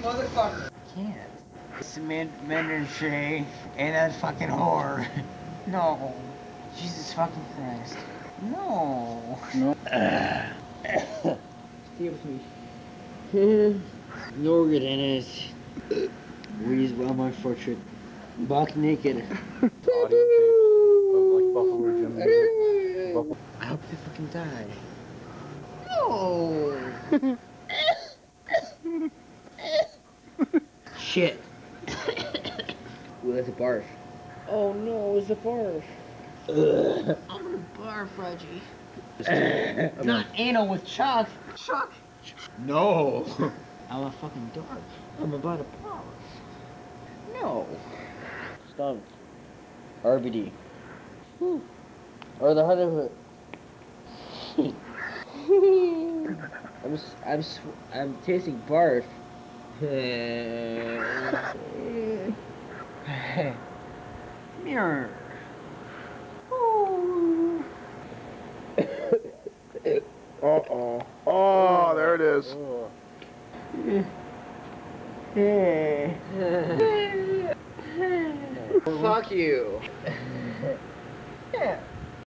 motherfucker. Can't. It's Mandarin Shay and that fucking whore. No. Jesus fucking Christ. No. No. Stay with me. Yogurt in it. Wheeze well my fortune. Buck naked. Audio tape of like Buffalo Jim music. Buffalo. I hope they fucking die. No. Shit. Ooh, that's a barf. Oh no, it's a barf. Ugh. I'm gonna barf, Reggie. Not anal with Chuck. Chuck. No. I'm a fucking dog. I'm about to barf. No. Stop. RBD. Or the Hunter. I'm tasting barf. Mirror. Uh-oh. Oh, there it is. Fuck you.